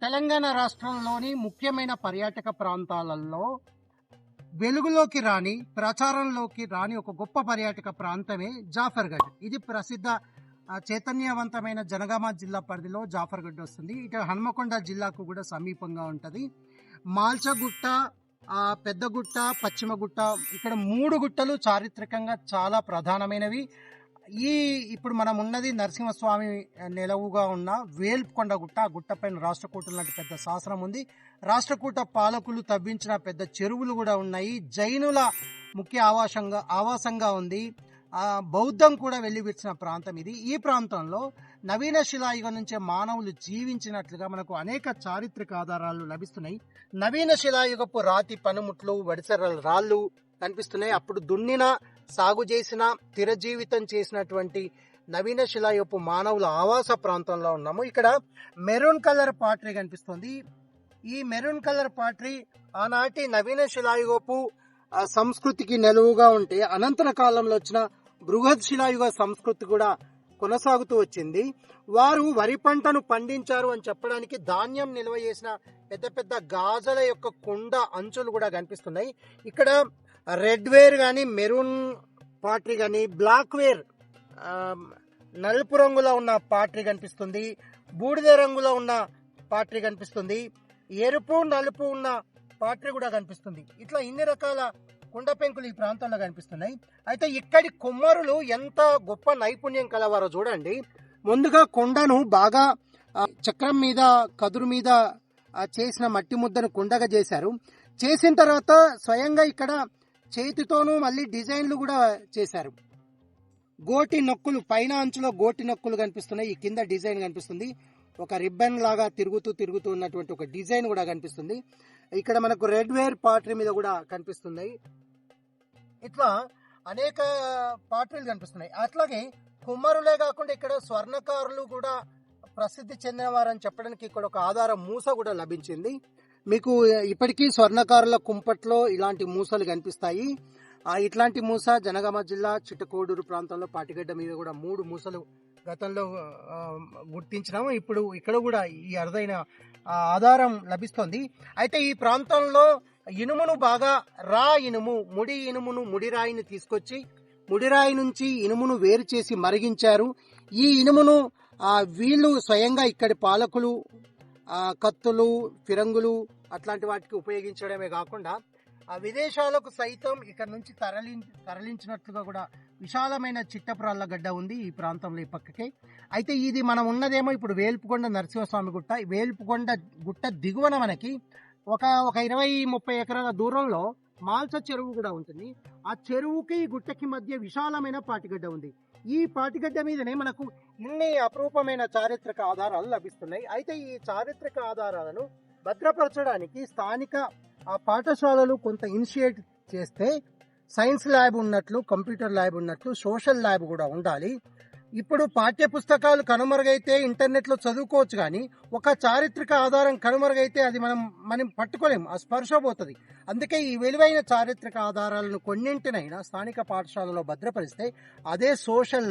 తెలంగాణ రాష్ట్రంలోని ముఖ్యమైన పర్యాటక ప్రాంతాలలో వెలుగులోకి రాని ప్రచారంలోకి రాని ఒక గొప్ప పర్యాటక ప్రాంతమే జాఫర్గఢ్. ఇది ప్రసిద్ధ చైతన్యవంతమైన జనగామ జిల్లా పరిధిలో జాఫర్గఢ్ వస్తుంది. ఇక హన్మకొండ జిల్లాకు కూడా సమీపంగా ఉంటుంది. మాల్చగుట్ట, పెద్దగుట్ట, పశ్చిమగుట్ట, ఇక్కడ 3 గుట్టలు చారిత్రకంగా చాలా ప్రధానమైనవి. ఇప్పుడు మనం ఉన్నది నరసింహస్వామి నెలవుగా ఉన్న వేల్పుకొండ గుట్ట. ఆ గుట్టపైన రాష్ట్రకూటం లాంటి పెద్ద శాసనం ఉంది. రాష్ట్రకూట పాలకులు తవ్వించిన పెద్ద చెరువులు కూడా ఉన్నాయి. జైనుల ముఖ్య ఆవాసంగా ఉంది. బౌద్ధం కూడా వెల్లివిచ్చిన ప్రాంతం ఇది. ఈ ప్రాంతంలో నవీన శిలాయుగం నుంచే మానవులు జీవించినట్లుగా మనకు అనేక చారిత్రక ఆధారాలు లభిస్తున్నాయి. నవీన శిలాయుగపు రాతి పనిముట్లు, వడిసెర రాళ్ళు కనిపిస్తున్నాయి. అప్పుడు దున్నిన, సాగు చేసిన, స్థిర జీవితం చేసినటువంటి నవీన శిలాయుగపు మానవుల ఆవాస ప్రాంతంలో ఉన్నాము. ఇక్కడ మెరూన్ కలర్ పాట్రీ కనిపిస్తుంది. ఈ మెరూన్ కలర్ పాట్రీ ఆనాటి నవీన శిలాయుగపు సంస్కృతికి నెలవుగా ఉంటే అనంతర కాలంలో వచ్చిన బృహత్ శిలాయుగ సంస్కృతి కూడా కొనసాగుతూ వచ్చింది. వారు వరి పంటను పండించారు అని చెప్పడానికి ధాన్యం నిల్వ చేసిన పెద్ద పెద్ద గాజల యొక్క కుండ అంచులు కూడా కనిపిస్తున్నాయి. ఇక్కడ రెడ్ వేర్ కానీ, మెరూన్ పాట్రీ కానీ, బ్లాక్ వేర్ నలుపు రంగులో ఉన్న పాట్రీ కనిపిస్తుంది. బూడిద రంగులో ఉన్న పాట్రీ కనిపిస్తుంది. ఎరుపు, నలుపు ఉన్న పాట్రీ కూడా కనిపిస్తుంది. ఇట్లా ఇన్ని రకాల కుండ పెంకులు ఈ ప్రాంతంలో కనిపిస్తున్నాయి. అయితే ఇక్కడి కుమ్మరులు ఎంత గొప్ప నైపుణ్యం కలవారో చూడండి. ముందుగా కొండను బాగా చక్రం మీద, కదురు మీద చేసిన మట్టి ముద్దను కుండగా చేశారు. చేసిన తర్వాత స్వయంగా ఇక్కడ చేతితోనూ మళ్ళీ డిజైన్లు కూడా చేశారు. గోటి నొక్కులు, పైన అంచులో గోటి నొక్కులు కనిపిస్తున్నాయి. ఈ కింద డిజైన్ కనిపిస్తుంది. ఒక రిబ్బన్ లాగా తిరుగుతూ ఉన్నటువంటి ఒక డిజైన్ కూడా కనిపిస్తుంది. ఇక్కడ మనకు రెడ్ వేర్ పాట్రీ మీద కూడా కనిపిస్తుంది. ఇట్లా అనేక పాట్రీలు కనిపిస్తున్నాయి. అట్లాగే కుమ్మరులే కాకుండా ఇక్కడ స్వర్ణకారులు కూడా ప్రసిద్ధి చెందినవారని చెప్పడానికి ఇక్కడ ఒక ఆధారం మూస కూడా లభించింది. మీకు ఇప్పటికీ స్వర్ణకారుల కుంపట్లో ఇలాంటి మూసలు కనిపిస్తాయి. ఇట్లాంటి మూస జనగామ జిల్లా చిట్టకోడూరు ప్రాంతంలో పాటిగడ్డ మీద కూడా 3 మూసలు గతంలో గుర్తించినాము. ఇప్పుడు ఇక్కడ కూడా ఈ అరుదైన ఆధారం లభిస్తుంది. అయితే ఈ ప్రాంతంలో ఇనుమును బాగా ఇనుము, ముడి ఇనుమును, ముడిరాయిని తీసుకొచ్చి ముడిరాయి నుంచి ఇనుమును వేరు చేసి మరిగించారు. ఈ ఇనుమును వీళ్ళు స్వయంగా ఇక్కడి పాలకులు కత్తులు, ఫిరంగులు అట్లాంటి వాటికి ఉపయోగించడమే కాకుండా విదేశాలకు సైతం ఇక్కడ నుంచి తరలించినట్లుగా కూడా విశాలమైన చిట్టప్రాళ్ళ గడ్డ ఉంది ఈ ప్రాంతంలో ఈ పక్కకే. అయితే ఇది మనం ఉన్నదేమో ఇప్పుడు వేల్పుకొండ నరసింహస్వామి గుట్ట. వేల్పుకొండ గుట్ట దిగువన మనకి ఒక 20-30 ఎకరాల దూరంలో మాల్చ చెరువు కూడా ఉంటుంది. ఆ చెరువుకి గుట్టకి మధ్య విశాలమైన పాటిగడ్డ ఉంది. ఈ పాటిగడ్డ మీదనే మనకు ఇన్ని అపరూపమైన చారిత్రక ఆధారాలు లభిస్తున్నాయి. అయితే ఈ చారిత్రక ఆధారాలను భద్రపరచడానికి స్థానిక పాఠశాలలు కొంత ఇనిషియేట్ చేస్తే సైన్స్ ల్యాబ్ ఉన్నట్లు, కంప్యూటర్ ల్యాబ్ ఉన్నట్లు, సోషల్ ల్యాబ్ కూడా ఉండాలి. ఇప్పుడు పాఠ్య పుస్తకాలు కనుమరుగైతే ఇంటర్నెట్లో చదువుకోవచ్చు, కానీ ఒక చారిత్రక ఆధారం కనుమరుగైతే అది మనం పట్టుకోలేము, ఆ స్పర్శ పోతుంది. అందుకే ఈ విలువైన చారిత్రక ఆధారాలను కొన్నింటినైనా స్థానిక పాఠశాలలో భద్రపరిస్తే అదే సోషల్